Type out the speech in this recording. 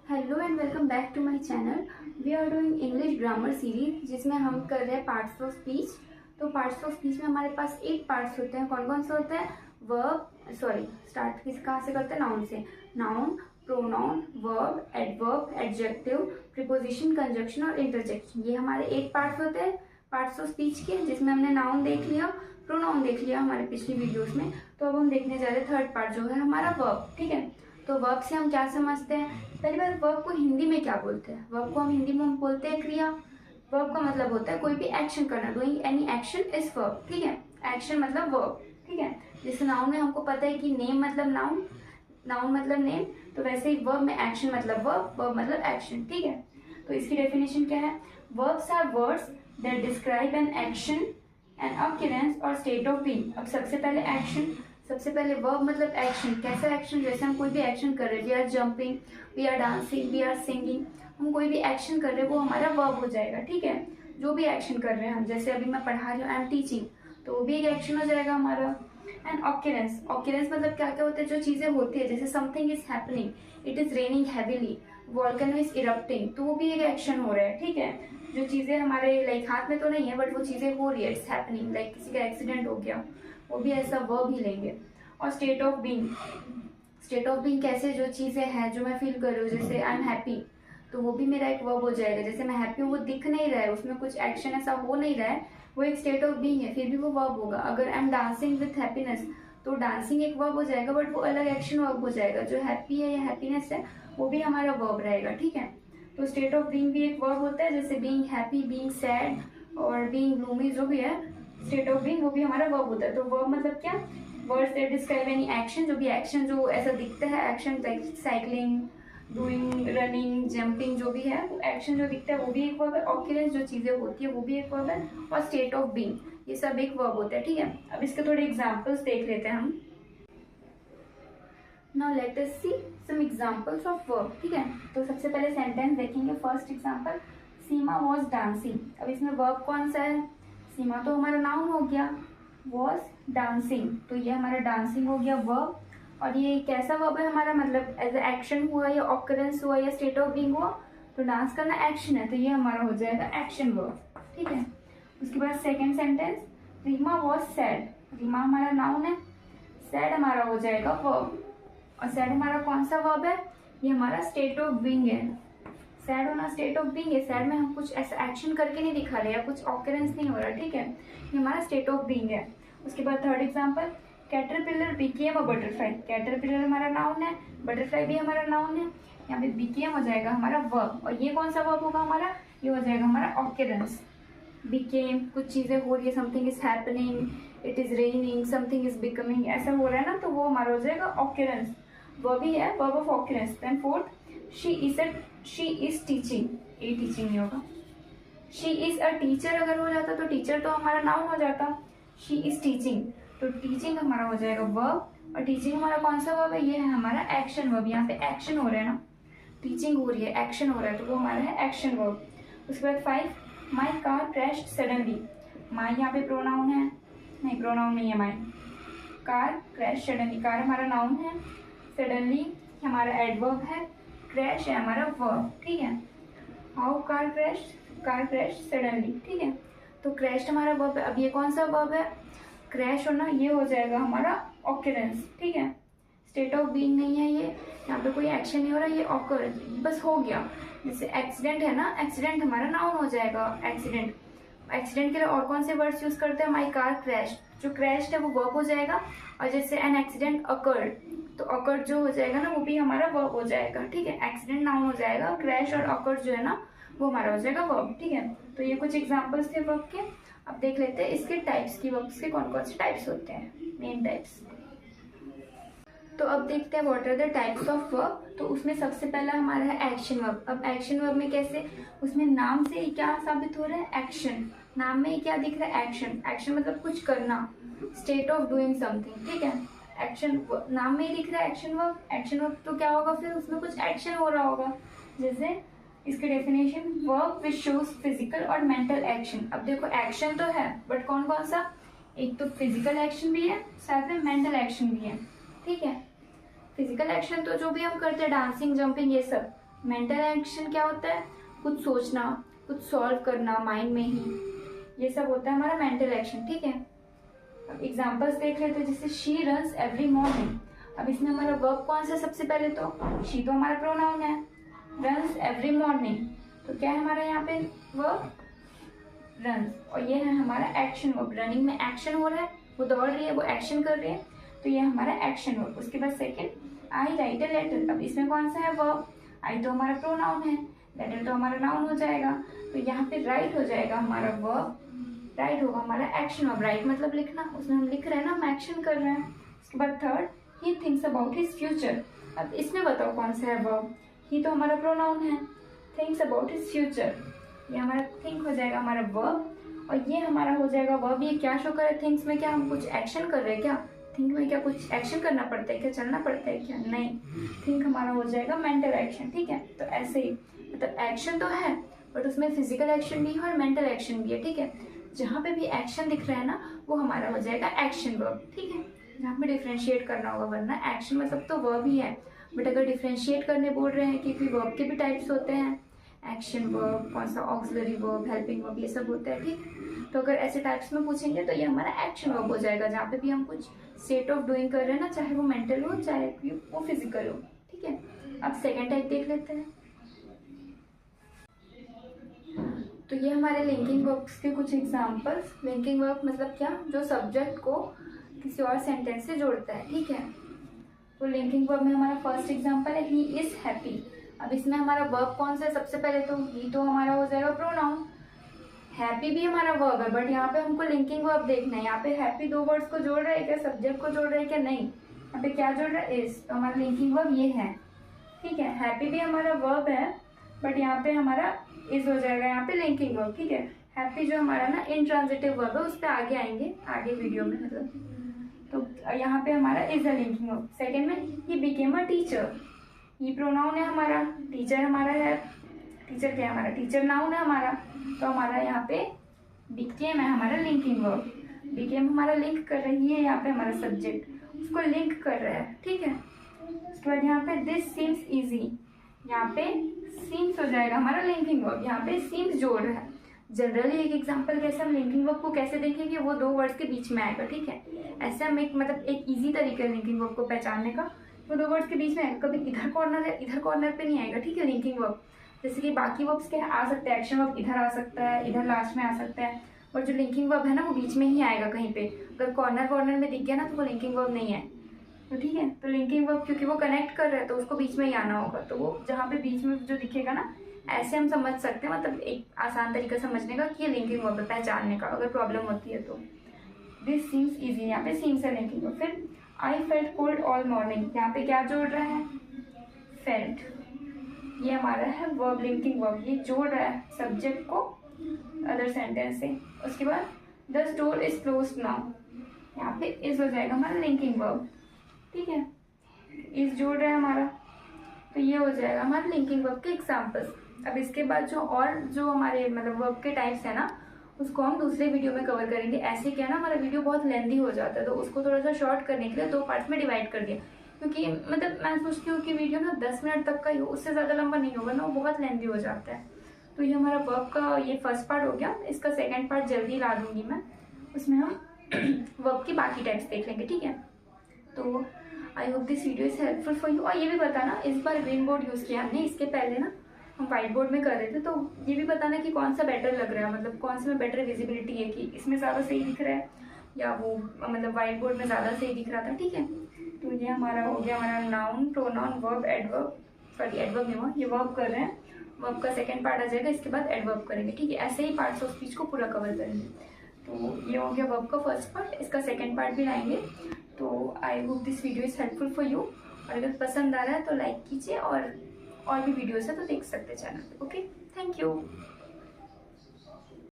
Hello and welcome back to my channel. We are doing English grammar series जिसमें हम कर रहे हैं पार्ट्स ऑफ स्पीच। तो पार्ट्स ऑफ स्पीच में हमारे पास 8 पार्ट्स होते हैं। कौन कौन से होते हैं? स्टार्ट कहाँ से करते हैं? नाउन से। Noun, pronoun, verb, adverb, adjective, preposition, conjunction और इंटरजेक्शन, ये हमारे 8 पार्ट्स होते हैं पार्ट्स ऑफ स्पीच के, जिसमें हमने नाउन देख लिया, प्रोनाउन देख लिया हमारे पिछली वीडियोस में। तो अब हम देखने जा रहे हैं थर्ड पार्ट जो है हमारा वर्ब। ठीक है, तो वर्ब से हम क्या समझते हैं? पहली बार वर्ब को हिंदी में क्या बोलते हैं? वर्ब को हम हिंदी में बोलते हैं क्रिया। वर्ब का मतलब होता है कोई भी एक्शन करना, doing any action is verb. ठीक है, एक्शन मतलब वर्ब। ठीक है, जैसे नाउन में हमको पता है कि नेम मतलब नाउन, नाउन मतलब नेम, तो वैसे ही वर्ब में एक्शन मतलब वर्ब, वर्ब मतलब एक्शन। ठीक है, तो इसकी डेफिनेशन क्या है? Verbs are words that describe an action, an occurrence और स्टेट ऑफ बीइंग। अब सबसे पहले एक्शन, सबसे पहले वर्ब मतलब एक्शन। कैसा एक्शन? जैसे हम कोई भी एक्शन कर रहे हैं, we are jumping, we are dancing, we are singing, हम कोई भी एक्शन कर रहे हैं वो हमारा वर्ब हो जाएगा। ठीक है, जो भी एक्शन कर रहे हैं हम, जैसे अभी मैं पढ़ा रही हूँ, आई एम टीचिंग, तो वो भी एक एक्शन हो जाएगा हमारा। एंड ऑक्यूरेंस, ऑक्यूरेंस मतलब क्या क्या होता है? जो चीजें होती है, जैसे something is happening, it is raining heavily, volcano is erupting, तो वो भी एक एक्शन हो रहा है। ठीक है, जो चीजें हमारे लाइक हाथ में तो नहीं है बट वो चीजें हो रही है, इट्स हैपनिंग, लाइक किसी का एक्सीडेंट हो गया, वो भी ऐसा वर्ब ही लेंगे। और state of being, state of being कैसे? जो चीजें हैं जो मैं फील कर रही हूँ, जैसे आई एम हैप्पी, तो वो भी मेरा एक वर्ब हो जाएगा। जैसे मैं हैप्पी हूँ, वो दिख नहीं रहा है, उसमें कुछ एक्शन ऐसा हो नहीं रहा है, वो एक स्टेट ऑफ बीइंग है, फिर भी वो वर्ब होगा। अगर I am dancing with happiness, तो डांसिंग एक वर्ब हो जाएगा बट वो अलग एक्शन वर्ब हो जाएगा। जो हैप्पी है या हैप्पीनेस है वो भी हमारा वर्ब रहेगा। ठीक है, तो स्टेट ऑफ बीइंग भी एक वर्ब होता है, जैसे बीइंग हैप्पी, बीइंग सैड और बीइंग ग्लूमी, जो भी है स्टेट ऑफ बीइंग वो भी हमारा वर्ब होता है। तो वर्ब मतलब क्या? Words that describe any action, जो भी एक्शन जो ऐसा दिखता है, action like cycling, doing, running, jumping, जो भी है एक्शन जो दिखता है वो भी एक वर्ब है। ऑक्यूरेंस जो चीजें होती है वो भी एक वर्ब है, और स्टेट ऑफ बीइंग, ये सब एक वर्ब होता है। ठीक है, अब इसके थोड़े एग्जांपल्स देख लेते हैं हम। Now let us see some examples of verb. ठीक है, तो सबसे पहले सेंटेंस देखेंगे। First example, Seema was dancing. अब इसमें वर्ब कौन सा है? सीमा तो हमारा नाउन हो गया, वॉज डांसिंग, तो ये हमारा डांसिंग हो गया वर्ब। और ये कैसा वर्ब है हमारा? मतलब एज ए एक्शन हुआ या ऑकरेंस हुआ या स्टेट ऑफ बीइंग हुआ, तो डांस करना एक्शन है, तो ये हमारा हो जाएगा एक्शन वर्ब। ठीक है, उसके बाद second sentence, Reema was sad. Reema हमारा नाउन है, सैड हमारा हो जाएगा वर्ब। और सैड हमारा कौन सा वर्ब है? ये हमारा स्टेट ऑफ बीइंग है। सैड होना स्टेट ऑफ बीइंग है, सैड में हम कुछ ऐसा एक्शन करके नहीं दिखा रहे या कुछ ऑकरेंस नहीं हो रहा। ठीक है, ये हमारा स्टेट ऑफ बीइंग है। उसके बाद third example, caterpillar became a butterfly. Caterpillar हमारा नाउन है, बटरफ्लाई भी हमारा नाउन है, यहाँ पे बिकेम हो जाएगा हमारा वर्ब। और ये कौन सा वर्ब होगा हमारा? ये हो जाएगा हमारा ऑकरेंस। बिकेम, कुछ चीजें हो रही है, something is happening, it is raining, something is becoming, ऐसा हो रहा है ना, तो वो हमारा हो जाएगा ऑकरेंस, वर्ब ही है, verb of occurrence. Then fourth, she is teaching, ये टीचिंग नहीं होगा, शी इज अ टीचर अगर हो जाता तो टीचर तो हमारा नाउन हो जाता। शी इज टीचिंग, तो टीचिंग हमारा हो जाएगा वर्ब। और टीचिंग हमारा कौन सा वर्ब है? ये है हमारा एक्शन वर्ब, यहाँ पे एक्शन हो रहा है ना, टीचिंग हो रही है, एक्शन हो रहा है, तो वो हमारा है एक्शन वर्ब। उसके बाद 5, माई कार क्रैश्ड सडनली। माई यहाँ पे प्रोनाउन है, नहीं प्रोनाउन नहीं है माई, कार क्रैश सडनली, कार हमारा नाउन है, सडनली हमारा एडवर्ब है, क्रैश है हमारा वर्ब। ठीक है, हाउ कार क्रैश सडनली। ठीक है, तो क्रैश हमारा वर्ब है। अब ये कौन सा वर्ब है? क्रैश होना, ये हो जाएगा हमारा ऑकरेंस। ठीक है, स्टेट ऑफ बीइंग नहीं है ये, यहाँ पे कोई एक्शन नहीं हो रहा, ये ऑकर बस हो गया। जैसे एक्सीडेंट है ना, एक्सीडेंट हमारा नाउन हो जाएगा, एक्सीडेंट। एक्सीडेंट के लिए और कौन से वर्ड्स यूज करते हैं? माई कार क्रैश, जो क्रैश्ड है वो वर्ब हो जाएगा। और जैसे एन एक्सीडेंट अकर्ड, तो अकर्ड जो हो जाएगा ना वो भी हमारा वर्ब हो जाएगा। ठीक है, एक्सीडेंट नाउन हो जाएगा, क्रैश और अकर्ड जो है ना वो हमारा हो जाएगा वर्ब। ठीक है, तो ये कुछ एग्जांपल्स थे वर्ब के। अब देख लेते हैं इसके टाइप्स की, वर्ब्स के कौन कौन से टाइप्स होते हैं, मेन टाइप्स। तो अब देखते हैं what are the types of verb. तो उसमें सबसे पहला हमारा है एक्शन वर्ब। अब एक्शन वर्ब में कैसे? उसमें नाम से क्या साबित हो रहा है? एक्शन। नाम में क्या दिख रहा है? एक्शन। एक्शन मतलब कुछ करना, स्टेट ऑफ डूइंग समथिंग। ठीक है, एक्शन नाम में ही दिख रहा है एक्शन वर्ब। एक्शन वर्ब तो क्या होगा फिर? उसमें कुछ एक्शन हो रहा होगा। जैसे इसके definition, verb which shows physical और मेंटल एक्शन। अब देखो एक्शन तो है बट कौन कौन सा? एक तो फिजिकल एक्शन भी है, साथ में मेंटल एक्शन भी है। ठीक है, फिजिकल एक्शन तो जो भी हम करते हैं, डांसिंग, जंपिंग, ये सब, मेंटल एक्शन क्या होता है? कुछ सोचना, कुछ सॉल्व करना माइंड में ही, ये सब होता है हमारा मेंटल एक्शन। ठीक है, अब एग्जांपल्स देख लेते हैं। जैसे शी रन्स एवरी मॉर्निंग। अब इसमें हमारा वर्ब कौन सा सबसे पहले? तो शी तो हमारा प्रोनाउन है। रन्स एवरी मॉर्निंग तो क्या है हमारा यहाँ पे वर्ब? रन्स। और ये है हमारा एक्शन वर्ब। रनिंग में एक्शन हो रहा है, वो दौड़ रही है, वो एक्शन कर रही है, तो ये हमारा एक्शन वर्ब। उसके बाद second, I write a letter. अब इसमें कौन सा है वर्ब? आई तो हमारा प्रोनाउन है, लेटर तो हमारा नाउन हो जाएगा, तो यहाँ पे राइट हो जाएगा हमारा वर्ब। राइट होगा हमारा एक्शन वर्ब। राइट मतलब लिखना, उसमें हम लिख रहे हैं ना, हम एक्शन कर रहे हैं। उसके बाद third, he thinks about his future. अब इसमें बताओ कौन सा है वर्ब? ही तो हमारा प्रोनाउन है, थिंक्स अबाउट हिज फ्यूचर, ये हमारा थिंक हो जाएगा हमारा वर्ब। और ये हमारा हो जाएगा वर्ब। ये क्या शो कर रहा है? थिंक्स में क्या हम कुछ एक्शन कर रहे हैं क्या? थिंक में क्या कुछ एक्शन करना पड़ता है क्या? चलना पड़ता है क्या? नहीं, थिंक हमारा हो जाएगा मेंटल एक्शन। ठीक है, तो ऐसे ही मतलब एक्शन तो है बट उसमें फिजिकल एक्शन भी है और मेंटल एक्शन भी है। ठीक है, जहाँ पे भी एक्शन दिख रहा है ना वो हमारा हो जाएगा एक्शन वर्ब। ठीक है, जहाँ पे डिफ्रेंशिएट करना होगा, वरना एक्शन मतलब तो वर्ब ही है, बट अगर डिफ्रेंशिएट करने बोल रहे हैं क्योंकि वर्ब के भी टाइप्स होते हैं, एक्शन वर्ब, कौन सा ऑक्सिलरी वर्ब, हेल्पिंग वर्ब, ये सब होता है। ठीक, तो अगर ऐसे टाइप्स में पूछेंगे तो ये हमारा एक्शन वर्ब हो जाएगा, जहाँ पे भी हम कुछ स्टेट ऑफ डूइंग कर रहे हैं ना, चाहे वो मेंटल हो चाहे वो फिजिकल हो। ठीक है, अब सेकेंड टाइप देख लेते हैं। तो ये हमारे लिंकिंग वर्ब्स के कुछ एग्जांपल्स। लिंकिंग वर्ब मतलब क्या? जो सब्जेक्ट को किसी और सेंटेंस से जोड़ता है। ठीक है, तो लिंकिंग वर्ब में हमारा फर्स्ट एग्जांपल है ही इज हैप्पी। अब इसमें हमारा वर्ब कौन सा है? सबसे पहले तो ही तो हमारा हो जाएगा प्रोनाउन, हैप्पी भी हमारा वर्ब है, बट यहाँ पे हमको लिंकिंग वर्ब देखना है। यहाँ पे हैप्पी दो वर्ड्स को जोड़ रहा है क्या? सब्जेक्ट को जोड़ रहा है क्या? नहीं, यहाँ पे क्या जोड़ रहा है? इज। तो हमारा लिंकिंग वर्ब ये है। ठीक है, हैप्पी भी हमारा वर्ब है बट यहाँ पे हमारा इज हो जाएगा यहाँ पे लिंकिंग वर्ब। ठीक है, हैप्पी जो हमारा ना इंट्रांजिटिव वर्ब है, उस पर आगे आएंगे आगे वीडियो में मतलब। तो यहाँ पे हमारा is a linking verb. Second में ही बिकेम अ टीचर। ये प्रोनाउन है हमारा, टीचर हमारा है, टीचर क्या है हमारा? टीचर नाउन है हमारा, तो हमारा यहाँ पे बिकेम है हमारा लिंकिंग वर्ब। बिकेम हमारा लिंक कर रही है, यहाँ पे हमारा सब्जेक्ट उसको लिंक कर रहा है। ठीक है, उसके बाद यहाँ पे दिस सीम्स इजी, यहाँ पे सीम्स हो जाएगा हमारा लिंकिंग वर्ब, यहाँ पे सीम्स जोड़ रहा है। जनरली एक एग्जांपल कैसे हम लिंकिंग वर्ब को कैसे देखेंगे, वो दो वर्ड्स के बीच में आएगा। ठीक है, ऐसे हम एक मतलब एक इजी तरीका है लिंकिंग वर्ब को पहचानने का, वो दो वर्ड्स के बीच में आएगा, कभी इधर कॉर्नर पे नहीं आएगा। ठीक है, लिंकिंग वर्ब जैसे कि बाकी वर्ब्स के आ सकते हैं, एक्शन वर्ब इधर आ सकता है, इधर लास्ट में आ सकता है, और जो लिंकिंग वर्ब है ना वो बीच में ही आएगा कहीं पे। अगर कॉर्नर में दिख गया ना तो वो लिंकिंग वर्ब नहीं है। तो ठीक है, तो लिंकिंग वर्ब क्योंकि वो कनेक्ट कर रहा है तो उसको बीच में ही आना होगा, तो वो जहाँ पे बीच में जो दिखेगा ना, ऐसे हम समझ सकते हैं, मतलब एक आसान तरीका समझने का कि ये लिंकिंग वर्ब है, पहचानने का अगर प्रॉब्लम होती है तो। दिस सीम्स इजी, यहाँ पे सीम्स है लिंकिंग वर्ब। फिर I felt cold all morning, यहाँ पे क्या जोड़ रहा है? फेल्ट, ये हमारा है वर्ब, लिंकिंग वर्ब, ये जोड़ रहा है सब्जेक्ट को अदर सेंटेंस से। उसके बाद the store is closed now, यहाँ पे इज हो जाएगा हमारा लिंकिंग वर्ब। ठीक है, इज जोड़ रहा है हमारा, तो ये हो जाएगा हमारा लिंकिंग वर्ब के एग्जांपल्स। अब इसके बाद जो हमारे मतलब वर्ब के टाइप्स है ना, उसको हम दूसरे वीडियो में कवर करेंगे। ऐसे क्या ना हमारा वीडियो बहुत लेंदी हो जाता है, तो उसको थोड़ा सा शॉर्ट करने के लिए दो पार्ट्स में डिवाइड कर दिया, क्योंकि मतलब मैं सोचती हूँ कि वीडियो ना 10 मिनट तक का ही हो, उससे ज़्यादा लंबा नहीं होगा ना, वो बहुत लेंदी हो जाता है। तो ये हमारा वर्ब का ये फर्स्ट पार्ट हो गया, इसका सेकेंड पार्ट जल्दी ला दूंगी मैं, उसमें हम वर्ब की बाकी टाइप्स देख लेंगे। ठीक है, तो I hope this video is helpful for you. और ये भी बताना, इस बार ग्रीन बोर्ड यूज़ किया हमने, इसके पहले ना हम व्हाइट बोर्ड में कर रहे थे, तो ये भी बताना कि कौन सा बेटर लग रहा है, मतलब कौन से में बेटर विजिबिलिटी है, कि इसमें ज़्यादा सही दिख रहा है या वो मतलब व्हाइट बोर्ड में ज़्यादा सही दिख रहा था। ठीक है, तो ये हमारा हो गया हमारा noun, pronoun, verb, adverb, sorry adverb नहीं हुआ, ये वर्ब कर रहे हैं, वर्ब का सेकेंड पार्ट आ जाएगा, इसके बाद एडवर्ब करेंगे। ठीक है, ऐसे ही पार्ट्स ऑफ स्पीच को पूरा कवर करेंगे। तो ये हो गया वर्ब का फर्स्ट पार्ट, इसका सेकेंड पार्ट भी लाएंगे। तो I hope this video is helpful for you, और अगर पसंद आ रहा है तो लाइक कीजिए, और भी वीडियोस है तो देख सकते हैं चैनल पे। Okay, thank you.